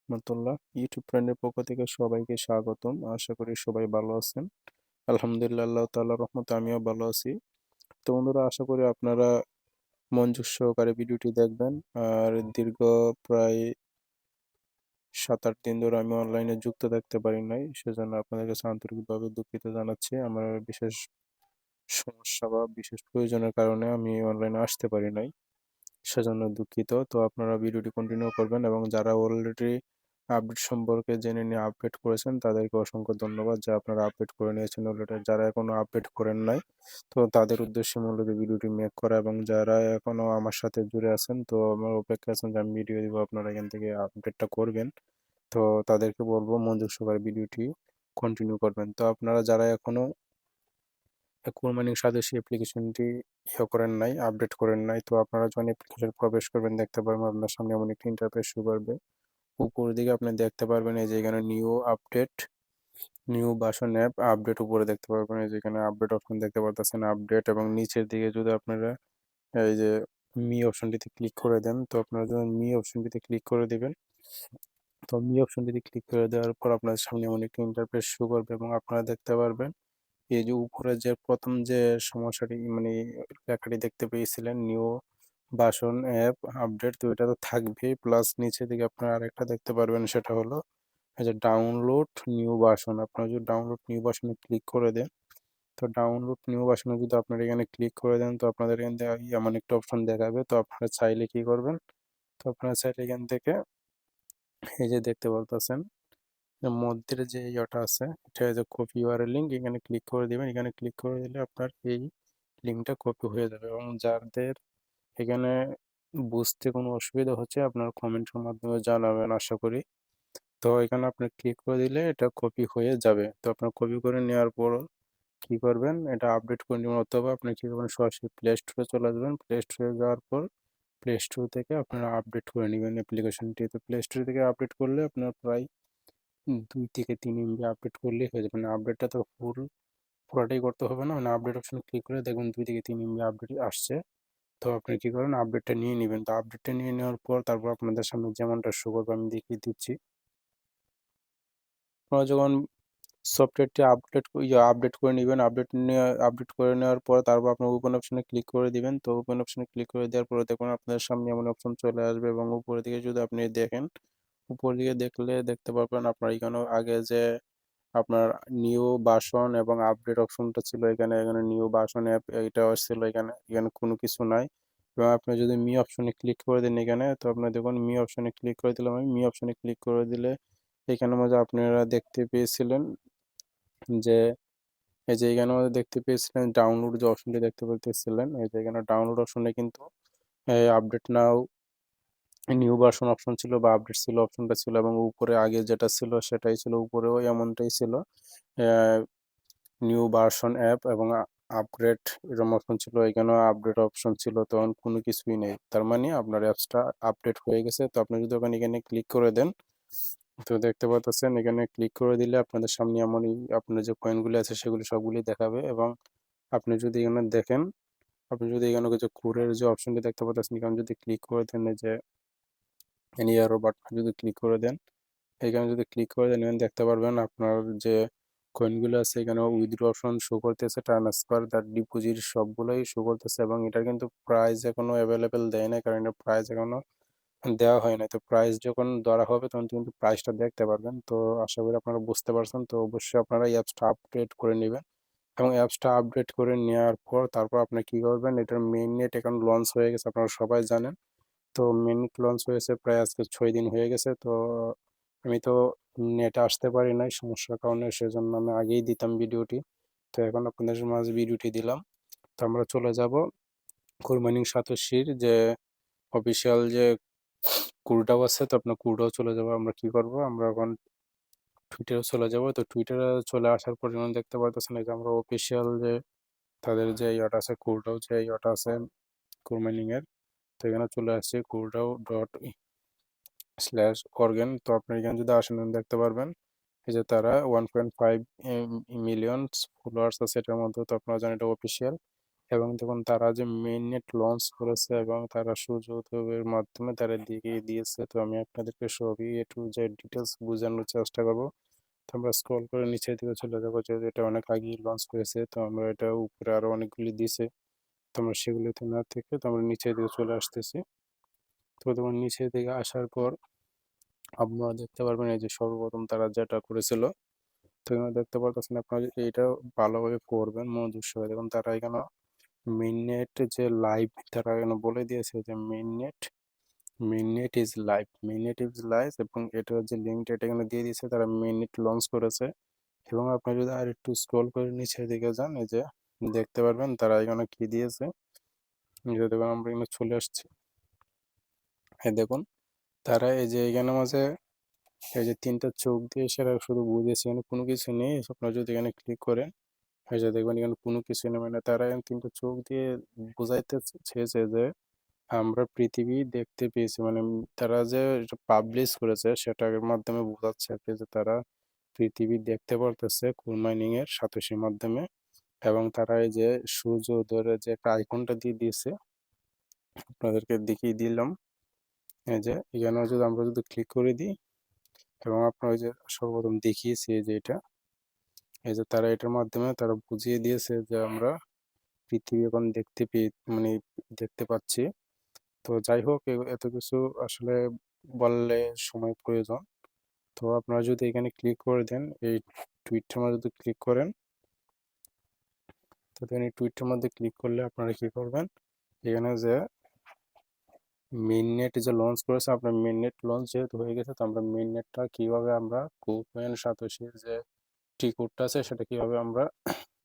রহমতুল্লাহ। YouTube ফ্রেন্ডের পক্ষ থেকে সবাইকে স্বাগতম। আশা করি সবাই ভালো আছেন। আলহামদুলিল্লাহ, আল্লাহ তাআলার রহমতে আমিও ভালো আছি। তো বন্ধুরা, আশা করি আপনারা মনোযোগ সহকারে ভিডিওটি দেখবেন। আর দীর্ঘ প্রায় 7-8 দিন ধরে আমি অনলাইনে যুক্ত থাকতে পারি নাই, সেজন্য আপনাদের কাছে আন্তরিকভাবে দুঃখিত জানাচ্ছি। আমার বিশেষ সমস্যা বা বিশেষ প্রয়োজনের কারণে আমি অনলাইনে আসতে পারি নাই, সেজন্য দুঃখিত। তো আপনারা ভিডিওটি কন্টিনিউ করবেন এবং যারা অলরেডি আপডেট সম্পর্কে জেনে নিয়ে আপডেট করেছেন তাদেরকে অসংখ্য ধন্যবাদ যে আপনারা আপডেট করে নিয়েছেন অলরেডি। যারা এখনো আপডেট করেন নাই, তো তাদের উদ্দেশ্যে মূলত ভিডিওটি মেক করা, এবং যারা এখনো আমার সাথে জুড়ে আছেন তো আমার অপেক্ষা আছেন যে আমি ভিডিও দিব, আপনারা এখান থেকে আপডেটটা করবেন। তো তাদেরকে বলবো মনোযোগ সহকারে ভিডিওটি কন্টিনিউ করবেন। তো আপনারা যারা এখনো কোরবানি স্বদেশী অ্যাপ্লিকেশনটি করেন নাই, আপডেট করেন নাই, তো আপনারা যখন অ্যাপ্লিকেশন প্রবেশ করবেন দেখতে পারবেন আপনার সামনে এমন একটি ইন্টারফেস শো করবে। উপরের দিকে আপনি দেখতে পারবেন এই যে এখানে new update, new version app update উপরে দেখতে পারবেন। এই যে এখানে আপডেট অপশন দেখতে পারতেছেন, আপডেট। এবং নিচের দিকে যদি আপনারা এই যে মি অপশনটিতে ক্লিক করে দেন, তো আপনারা যখন মি অপশনটিতে ক্লিক করে দিবেন, তো মি অপশনটিতে ক্লিক করে দেওয়ার পর আপনার সামনে এমন একটি ইন্টারফেস শো করবে এবং আপনারা দেখতে পারবেন এই যে উপরে যে প্রথম যে সমস্যাটি মানে লেখাটি দেখতে পেয়েছিলেন নিউ ভার্সন অ্যাপ আপডেট, তো এটা তো থাকবেই, প্লাস নিচে দিকে আপনারা আরেকটা দেখতে পারবেন, সেটা হলো এই যে ডাউনলোড নিউ ভার্সন। আপনারা যদি ডাউনলোড নিউ ভার্সনে ক্লিক করে দেন, তো ডাউনলোড নিউ ভার্সনে যদি আপনারা এখানে ক্লিক করে দেন, তো আপনাদের এখান থেকে এমন একটা অপশন দেখাবে। তো আপনারা চাইলে কি করবেন, তো আপনারা চাইলে এখান থেকে এই যে দেখতে বলতেছেন এর মধ্যে যে ইয়েটা আছে, এটা যে কপি ইউআরএল লিঙ্ক, এখানে ক্লিক করে দিবেন। এখানে ক্লিক করে দিলে আপনার এই লিঙ্কটা কপি হয়ে যাবে। এবং যাদের এখানে বুঝতে কোনো অসুবিধা হচ্ছে আপনার কমেন্টের মাধ্যমে জানাবেন আশা করি। তো এখানে আপনি ক্লিক করে দিলে এটা কপি হয়ে যাবে। তো আপনার কপি করে নেওয়ার পর কি করবেন, এটা আপডেট করে নেবেন, অথবা আপনি কি করবেন সরাসরি প্লে স্টোরে চলে আসবেন। প্লে স্টোরে যাওয়ার পর প্লে স্টোর থেকে আপনারা আপডেট করে নেবেন অ্যাপ্লিকেশনটি। তো প্লে স্টোর থেকে আপডেট করলে আপনার প্রায় 2 থেকে 3 MB আপডেট করলেই হয়ে যাবে। মানে আপডেটটা তো পুরোটাই করতে হবে না, মানে আপডেট অপশন ক্লিক করে দেখবেন 2 থেকে 3 MB আপডেট আসছে। তো আপনি কি করেন, আপডেটটা নিয়ে নেবেন। তো আপডেটটা নিয়ে নেওয়ার পর তারপর আপনাদের সামনে যেমনটা শো করবে আমি দেখিয়ে দিচ্ছি। আপনারা যখন সফটওয়্যারটি আপডেট করে নেবেন, আপডেট করে নেওয়ার পর তারপর আপনার ওপেন অপশনে ক্লিক করে দিবেন। তো ওপেন অপশনে ক্লিক করে দেওয়ার পরে দেখুন আপনাদের সামনে এমন অপশন চলে আসবে, এবং উপরের দিকে যদি আপনি দেখেন, উপর দিকে দেখলে দেখতে পারবেন আপনার এখানে আগে যে আপনার নিউ ভার্সন এবং আপডেট অপশনটা ছিল, এখানে এখানে নিউ ভার্সন অ্যাপ এটাও ছিল, এখানে এখানে কোনো কিছু নাই। এবং আপনি যদি মি অপশনে ক্লিক করে দেন এখানে, তো আপনার দেখুন মি অপশনে ক্লিক করে দিলাম আমি। মি অপশনে ক্লিক করে দিলে এখানের মধ্যে আপনারা দেখতে পেয়েছিলেন যে এই যে এখানের মধ্যে দেখতে পেয়েছিলেন ডাউনলোড যে অপশনটি দেখতে পেতেছিলেন, এই যে এখানে ডাউনলোড অপশনে কিন্তু আপডেট নাও নিউ ভার্সন অপশন ছিল বা আপডেট ছিল অপশনটা ছিল, এবং উপরে আগে যেটা ছিল সেটাই ছিল, উপরেও এমনটাই ছিল নিউ ভার্সন অ্যাপ এবং আপগ্রেড এরকম অপশন ছিল, এখানেও আপডেট অপশন ছিল। তখন কোনো কিছুই নেই, তার মানে আপনার অ্যাপসটা আপডেট হয়ে গেছে। তো আপনি যদি ওখানে এখানে ক্লিক করে দেন, তো দেখতে পাচ্ছেন এখানে ক্লিক করে দিলে আপনাদের সামনে এমনই আপনার যে কয়েনগুলি আছে সেগুলি সবগুলি দেখাবে। এবং আপনি যদি এখানে দেখেন, আপনি যদি এখানে যে কোরের যে অপশনটি দেখতে পাচ্ছেন, এখানে যদি ক্লিক করে দেন এই যে এনি অ্যারো বাটন যদি ক্লিক করে দেন, এখানে যদি ক্লিক করে দেন এখানে দেখতে পারবেন আপনার যে কয়েনগুলো আছে এখানে উইথড্র অপশন শো করতেছে, ট্রান্সফার, তার ডিপোজিট সবগুলোই শো করতেছে। এবং এটার কিন্তু প্রাইস এখনো অ্যাভেলেবেল দেয় না, কারণ এর প্রাইস এখনো দেওয়া হয় না। তো প্রাইস যখন ধরা হবে তখন কিন্তু প্রাইসটা দেখতে পারবেন। তো আশা করি আপনারা বুঝতে পারছেন। তো অবশ্যই আপনারা এই অ্যাপসটা আপডেট করে নেবেন, এবং অ্যাপসটা আপডেট করে নেওয়ার পর তারপর আপনি কি করবেন, এটার মেইন নেট এখন লঞ্চ হয়ে গেছে, আপনারা সবাই জানেন। তো মিনিট লঞ্চ হয়েছে প্রায় আজকে 6 দিন হয়ে গেছে। তো আমি তো নেটে আসতে পারি নাই সমস্যার কারণে, সেজন্য আমি আগেই দিতাম ভিডিওটি। তো এখন আপনাদের মাঝে ভিডিওটি দিলাম। তো আমরা চলে যাব কুরবানি সাতোশির যে অফিসিয়াল যে কুড়টাও আছে, তো আপনার কুড়টাও চলে যাব। আমরা কি করব, আমরা এখন টুইটারে চলে যাব। তো টুইটারে চলে আসার পর যেমন দেখতে পারতেছেন এই যে আমরা অফিসিয়াল যে তাদের যে ইয়েটা আছে, কুড়টাও যে ইয়েটা আছে কুরবানি এর, তো এখানে চলে আসছে কুড়টাও /organ। তো আপনি এখানে যদি আসেন দেখতে পারবেন এই যে তারা 1.5 মিলিয়ন ফলোয়ার্স আছে এটার মধ্যে। তো আপনারা জানেন এটা অফিসিয়াল। এবং দেখুন তারা যে মেইন নেট লঞ্চ করেছে এবং তারা সুযোগের মাধ্যমে তারা দেখিয়ে দিয়েছে। তো আমি আপনাদেরকে সবই একটু যে ডিটেলস বোঝানোর চেষ্টা করবো। তো আমরা স্ক্রল করে নিচের দিকে চলে যাবো, যেহেতু এটা অনেক আগেই লঞ্চ করেছে। তো আমরা এটা উপরে আরো অনেকগুলি দিছে, তো আমরা সেগুলোতে না থেকে তো আমরা নিচের দিকে চলে আসতেছি। তো তোমার নিচের দিকে আসার পর আপনারা দেখতে পারবেন এই যে সর্বপ্রথম তারা যেটা করেছিল। তো এখানে দেখতে পারতেছেন আপনারা এইটা ভালোভাবে পড়বেন মনোযোগ সহকারে। দেখুন তারা এখানে মিননেট যে লাইভ তারা এখানে বলে দিয়েছে যে মিননেট ইজ লাইভ, মিননেট ইজ লাইভ, এবং এটার যে লিঙ্কটা এটা এখানে দিয়ে দিয়েছে, তারা মিননেট লঞ্চ করেছে। এবং আপনি যদি আর একটু স্ক্রল করে নিচের দিকে যান, এই যে দেখতে পারবেন তারা এখানে কি দিয়েছে। এই যে দেখুন আমরা এখানে চলে আসছি, এই দেখুন তারা এই যে এখানে মাঝে এই যে তিনটা চোখ দিয়ে সেটা শুধু বুঝেছে, এখানে কোনো কিছু নেই। আপনারা যদি এখানে ক্লিক করেন, এই যে দেখবেন এখানে কোনো কিছু নেই, মানে তারা এখানে তিনটা চোখ দিয়ে বোঝাইতে চেয়েছে যে আমরা পৃথিবী দেখতে পেয়েছি। মানে তারা যে পাবলিশ করেছে সেটার মাধ্যমে বোঝাচ্ছে আর কি যে তারা পৃথিবী দেখতে পারতেছে কোল মাইনিং এর সাতোশির মাধ্যমে। এবং তারা এই যে সূর্য উদয়ের যে একটা আইকনটা দিয়ে দিয়েছে, আপনাদেরকে দেখিয়ে দিলাম। এই যে এখানে যদি আমরা যদি ক্লিক করে দিই, এবং আপনার ওই যে সর্বপ্রথম দেখিয়েছি এই যে এটা, এই যে তারা এটার মাধ্যমে তারা বুঝিয়ে দিয়েছে যে আমরা পৃথিবী এখন দেখতে পেয়ে মানে দেখতে পাচ্ছি। তো যাই হোক, এত কিছু আসলে বললে সময় প্রয়োজন। তো আপনারা যদি এখানে ক্লিক করে দেন, এই টুইটটার মধ্যে যদি ক্লিক করেন, তো এখানে টুইটটার মধ্যে ক্লিক করলে আপনারা কি করবেন, এখানে যে মেইন নেট যে লঞ্চ করেছে, আপনার মেইন নেট লঞ্চ যেহেতু হয়ে গেছে, তো আমরা মেইন নেটটা কিভাবে আমরা কুপেন সাতোশির যে টি কোডটা আছে সেটা কিভাবে আমরা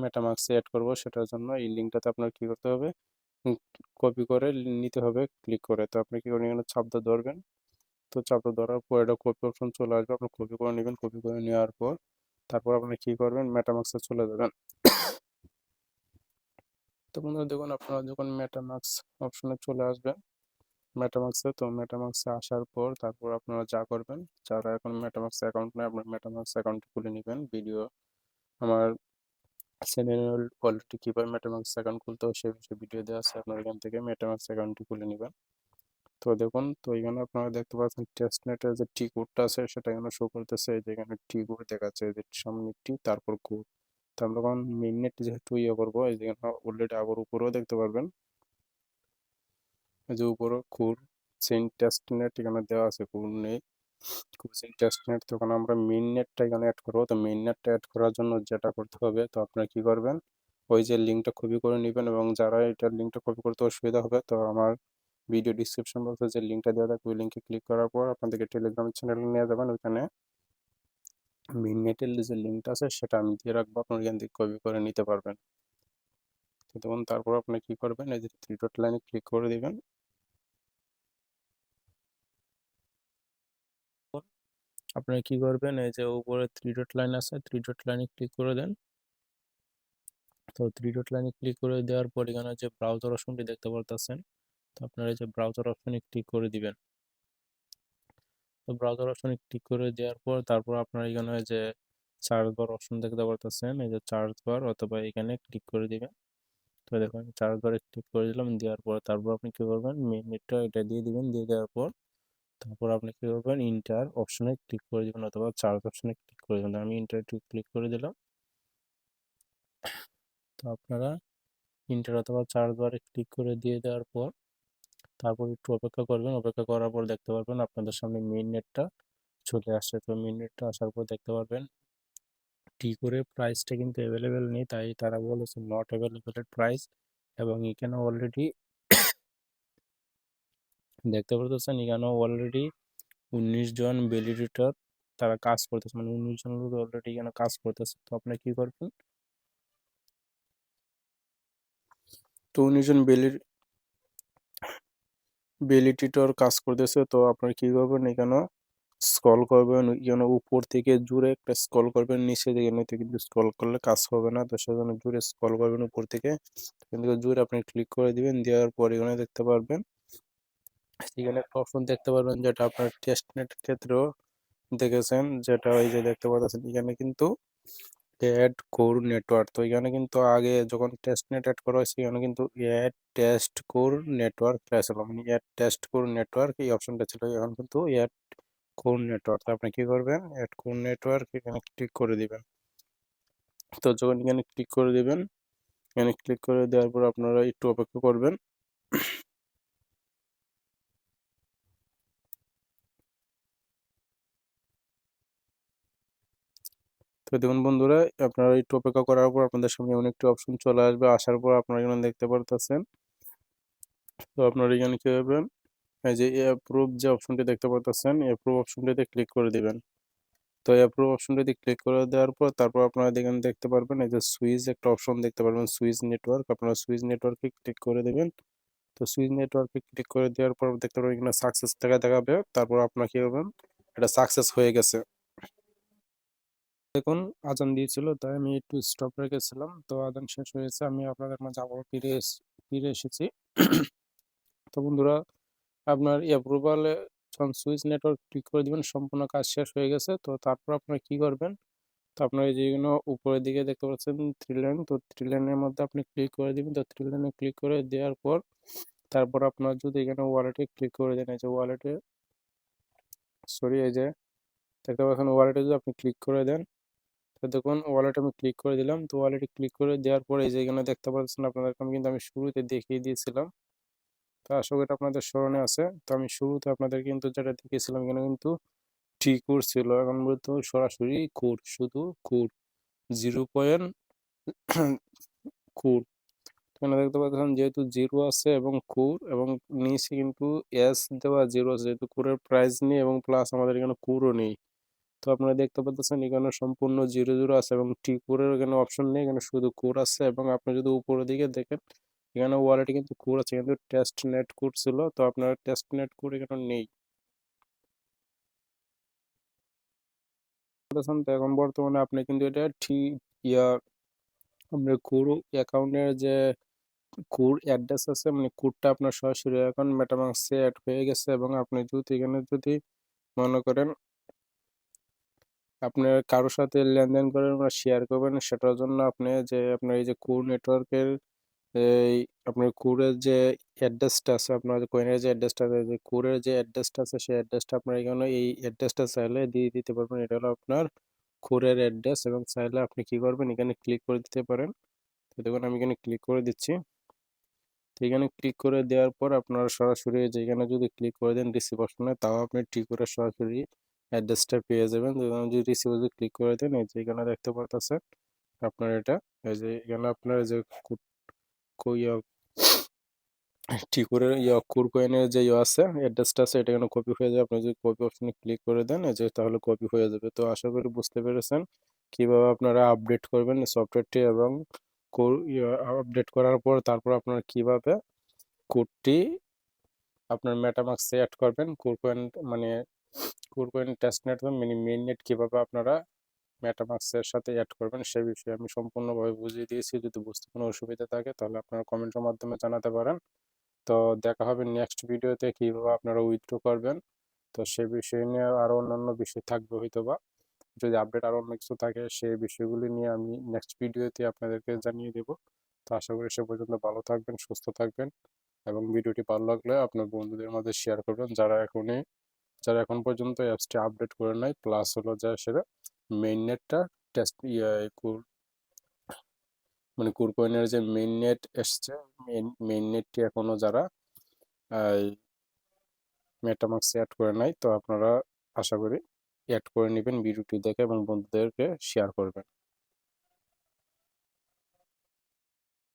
মেটামাস্কে অ্যাড করব, সেটার জন্য এই লিঙ্কটাতে আপনার কি করতে হবে, কপি করে নিতে হবে ক্লিক করে। তো আপনি কি করেন, এখানে চাপটা ধরবেন। তো চাপটা ধরার পর এটা কপি অপশন চলে আসবে, আপনি কপি করে নেবেন। কপি করে নেওয়ার পর তারপর আপনি কি করবেন, মেটামাক্সে চলে যাবেন। তো বন্ধুরা দেখুন আপনারা যখন মেটামাক্স অপশনে চলে আসবেন, মেটামাক্সে, তো মেটামাক্সে আসার পর তারপর আপনারা যা করবেন, যারা এখন মেটামাক্স অ্যাকাউন্ট নেই আপনার মেটামাক্স অ্যাকাউন্ট খুলে নেবেন। ভিডিও আমার চ্যানেল অলরেডি কীভাবে মেটামাক্স অ্যাকাউন্ট খুলতে হয় সে বিষয়ে ভিডিও দেওয়া আছে, আপনারা এখান থেকে মেটামাক্স অ্যাকাউন্টটি খুলে নেবেন। তো দেখুন, তো এখানে আপনারা দেখতে পাচ্ছেন টেস্টনেটের যে টি কোডটা আছে সেটা এখানে শো করতেছে। এই যে এখানে টি কোড দেখাচ্ছে, এই যে সামনে টি তারপর কোড। তো আমরা যখন মিনিট যেহেতু ইয়ে করবো, এই যে অলরেডি আবার উপরেও দেখতে পারবেন, এই যে উপরে কোড সেন্ট টেস্টনেট এখানে দেওয়া আছে, কোড নেই কোচিং টেস্টনেট। তখন আমরা মেইন নেটটা এখানে অ্যাড করবো। তো মেইন নেটটা অ্যাড করার জন্য যেটা করতে হবে, তো আপনারা কি করবেন, ওই যে লিঙ্কটা কপি করে নেবেন। এবং যারা এটার লিঙ্কটা কপি করতে অসুবিধা হবে, তো আমার ভিডিও ডিসক্রিপশন বক্সে যে লিঙ্কটা দেওয়া থাকবে ওই লিঙ্কে ক্লিক করার পর আপনাদেরকে টেলিগ্রাম চ্যানেলে নিয়ে যাবেন। ওইখানে মেইন নেটের যে লিঙ্কটা আছে সেটা আমি দিয়ে রাখবো, আপনারা এখান থেকে কপি করে নিতে পারবেন। তো দেখুন তারপর আপনি কি করবেন, এই যে থ্রি ডট লাইনে ক্লিক করে দিবেন। আপনারা কি করবেন, এই যে উপরে থ্রি ডট লাইন আছে, থ্রি ডট লাইনে ক্লিক করে দেন। তো থ্রি ডট লাইনে ক্লিক করে দেওয়ার পর এখানে যে ব্রাউজার অপশনটি দেখতে পারতেছেন, তো আপনারা এই যে ব্রাউজার অপশনে ক্লিক করে দিবেন। তো ব্রাউজার অপশনে ক্লিক করে দেওয়ার পর তারপর আপনারা এখানে যে সার্চ বার অপশন দেখতে পারতেছেন, এই যে সার্চ বার অথবা এখানে ক্লিক করে দিবেন। তো দেখুন সার্চ বারে ক্লিক করে দিলাম, দেওয়ার পর তারপর আপনি কি করবেন, মিনিটটা এটা দিয়ে দিবেন। দিয়ে দেওয়ার পর তারপর আপনি কি করবেন, ইন্টার অপশনে ক্লিক করে দিবেন অথবা সার্চ অপশনে ক্লিক করে দিবেন। আমি ইন্টার ক্লিক করে দিলাম। তো আপনারা ইন্টার অথবা সার্চ বারে ক্লিক করে দিয়ে দেওয়ার পর তারপর একটু অপেক্ষা করবেন। অপেক্ষা করার পর দেখতে পারবেন আপনাদের সামনে মেইন নেটটা চলে আসছে। তো মেইন নেটটা আসার পর দেখতে পারবেন টি করে প্রাইসটা কিন্তু অ্যাভেলেবেল নেই, তাই তারা বলেছে নট অ্যাভেলেবেল প্রাইস। এবং এখানে অলরেডি দেখতে পারতেছেন এখানে অলরেডি 19 জন ভ্যালিডেটর তারা কাজ করতেছে, মানে 19 জন লোক অলরেডি এখানে কাজ করতেছে। তো আপনি কি করবেন, তো 19 জন ভ্যালিডেটর কাজ করতেছে। তো আপনার কি করবেন, এখানে স্ক্রল করবেন, এখানে উপর থেকে জুড়ে একটা স্ক্রল করবেন, নিচে দিকে নিতে কিন্তু স্ক্রল করলে কাজ হবে না। তো সেজন্য জুড়ে স্ক্রল করবেন উপর থেকে, কিন্তু জুড়ে আপনি ক্লিক করে দিবেন। দেওয়ার পর এখানে দেখতে পারবেন, এখানে একটা অপশন দেখতে পারবেন যেটা আপনার টেস্টনেট ক্ষেত্রেও দেখেছেন, যেটা ওই যে দেখতে পাচ্ছেন এখানে কিন্তু অ্যাড কোর নেটওয়ার্ক। তো এখানে কিন্তু আগে যখন টেস্ট নেট অ্যাড করা হয়েছে এখানে কিন্তু অ্যাড টেস্ট কোর নেটওয়ার্ক ছিল, মানে অ্যাড টেস্ট কোর নেটওয়ার্ক এই অপশনটা ছিল। এখন কিন্তু অ্যাড কোর নেটওয়ার্ক। আপনি কি করবেন, অ্যাড কোর নেটওয়ার্ক এখানে ক্লিক করে দিবেন। তো যখন এখানে ক্লিক করে দিবেন, এখানে ক্লিক করে দেওয়ার পর আপনারা একটু অপেক্ষা করবেন। তো দেখুন বন্ধুরা, আপনারা একটু অপেক্ষা করার পর আপনাদের সামনে অনেকটি অপশন চলে আসবে। আসার পর আপনারা এখানে দেখতে পারতেছেন। তো আপনারা এখানে কি করবেন, এই যে অ্যাপ্রুভ যে অপশনটি দেখতে পারতেছেন, অ্যাপ্রুভ অপশনটিতে ক্লিক করে দিবেন। তো অ্যাপ্রুভ অপশনটিতে ক্লিক করে দেওয়ার পর তারপর আপনারা এখানে দেখতে পারবেন এই যে সুইচ একটা অপশন দেখতে পারবেন, সুইচ নেটওয়ার্ক। আপনারা সুইচ নেটওয়ার্কে ক্লিক করে দেবেন। তো সুইচ নেটওয়ার্কে ক্লিক করে দেওয়ার পর দেখতে পারবেন এখানে সাকসেস দেখাবে। তারপর আপনারা কি করবেন, এটা সাকসেস হয়ে গেছে। দেখুন আজান দিয়েছিল তাই আমি একটু স্টপ রেখেছিলাম। তো আজান শেষ হয়েছে, আমি আপনাদের মাঝে আবারও ফিরে এসেছি। তো বন্ধুরা, আপনার অ্যাপ্রুভালে যখন সুইচ নেটওয়ার্ক ক্লিক করে দিবেন সম্পূর্ণ কাজ শেষ হয়ে গেছে। তো তারপর আপনারা কি করবেন, তো আপনার এই যেগুলো উপরের দিকে দেখতে পাচ্ছেন থ্রি লাইন, তো থ্রি লাইনের মধ্যে আপনি ক্লিক করে দিবেন। তো থ্রি লাইনে ক্লিক করে দেওয়ার পর তারপর আপনার যদি এখানে ওয়ালেটে ক্লিক করে দেন, এই যে ওয়ালেটে, সরি এই যে দেখতে পাচ্ছেন ওয়ালেটে যদি আপনি ক্লিক করে দেন, তো দেখুন ওয়ালেটে আমি ক্লিক করে দিলাম। তো ওয়ালেটে ক্লিক করে দেওয়ার পরে এই যে এখানে দেখতে পাচ্ছেন আপনাদের কিন্তু আমি শুরুতে দেখিয়ে দিয়েছিলাম। তো আশা করি আপনাদের স্মরণে আছে। তো আমি শুরুতে আপনাদের কিন্তু যেটা দেখিয়েছিলাম এখানে কিন্তু টি কোর ছিল, এখন মূলত সরাসরি কোর, শুধু কোর 0 কোর। এখানে দেখতে পাচ্ছেন যেহেতু জিরো আছে এবং কোর, এবং নিচে কিন্তু এস দেওয়া জিরো আছে, যেহেতু কোরের প্রাইস নেই এবং প্লাস আমাদের এখানে কোরও নেই। তো আপনারা দেখতে পাচ্ছেন এখানে সম্পূর্ণ জিরো জিরো আছে এবং টি কোরের এখানে অপশন নেই, এখানে শুধু কোর আছে। এবং আপনি যদি উপরের দিকে দেখেন এখানে ওয়ালেটে কিন্তু কোর আছে, কিন্তু টেস্ট নেট কোর ছিল, তো আপনার টেস্ট নেট কোর এখানে নেই। বুঝতেছেন? তো এখন বর্তমানে আপনি কিন্তু এটা ঠিক ইয়া আপনার কোর অ্যাকাউন্টের যে কোর অ্যাড্রেস আছে, মানে কোডটা আপনার সরাসরি এখন মেটামাস্কে অ্যাড হয়ে গেছে। এবং আপনি যদি এখানে যদি মনে করেন আপনার কারোর সাথে লেনদেন করেন বা শেয়ার করবেন, সেটার জন্য আপনি যে আপনার এই যে কোর নেটওয়ার্কের এই আপনার কোরের যে অ্যাড্রেসটা আছে, আপনার যে কয়েনের যে অ্যাড্রেসটা আছে, যে কোরের যে অ্যাড্রেসটা আছে সেই অ্যাড্রেসটা আপনার এখানে এই অ্যাড্রেসটা চাইলে দিয়ে দিতে পারবেন। এটা হলো আপনার কোরের অ্যাড্রেস, এবং চাইলে আপনি কি করবেন এখানে ক্লিক করে দিতে পারেন। তো দেখুন আমি এখানে ক্লিক করে দিচ্ছি। তো এখানে ক্লিক করে দেওয়ার পর আপনারা সরাসরি যেখানে যদি ক্লিক করে দেন রিসিভ অপশনে, তাও আপনি ঠিক করে সরাসরি অ্যাড্রেসটা পেয়ে যাবেন। তো এখানে যদি রিসিভ যদি ক্লিক করে দেন, এই যে এখানে দেখতে পাচ্ছেন আপনার এটা, এই যে এখানে আপনার যে ঠিক করে কোর কয়েনের যে আছে অ্যাড্রেসটা আছে, এটা এখানে কপি হয়ে যাবে। আপনি যদি কপি অপশনে ক্লিক করে দেন এই যে, তাহলে কপি হয়ে যাবে। তো আশা করি বুঝতে পেরেছেন কিভাবে আপনারা আপডেট করবেন সফটওয়্যারটি, এবং আপডেট করার পর তারপর আপনারা কিভাবে কোডটি আপনার মেটামাস্কে অ্যাড করবেন। কোর কয়েন মানে কোর কয়েন টেস্ট নেট বা মেইন নেট কিভাবে আপনারা মেটামাস্কের সাথে অ্যাড করবেন সে বিষয়ে আমি সম্পূর্ণভাবে বুঝিয়ে দিয়েছি। যদি বুঝতে কোনো অসুবিধা থাকে তাহলে আপনারা কমেন্টের মাধ্যমে জানাতে পারেন। তো দেখা হবে নেক্সট ভিডিওতে কিভাবে আপনারা উইথড্র করবেন। তো সে বিষয় নিয়ে আরো অন্যান্য বিষয় থাকবে হয়তোবা, যদি আপডেট আরো অন্য কিছু থাকে সেই বিষয়গুলি নিয়ে আমি নেক্সট ভিডিওতে আপনাদেরকে জানিয়ে দেব। তো আশা করি সে পর্যন্ত ভালো থাকবেন, সুস্থ থাকবেন, এবং ভিডিওটি ভালো লাগলে আপনার বন্ধুদের মধ্যে শেয়ার করবেন যারা এখন পর্যন্ত অ্যাপসটি আপডেট করে নাই, প্লাস হলো যা সেটা মেইন নেটটা টেস্ট মানে কুরকয়েনের যে মেইন নেট এসছে, মেইন নেটটি এখনো যারা মেটামাস্কে অ্যাড করে নাই, তো আপনারা আশা করি অ্যাড করে নেবেন ভিডিওটি দেখে এবং বন্ধুদেরকে শেয়ার করবেন।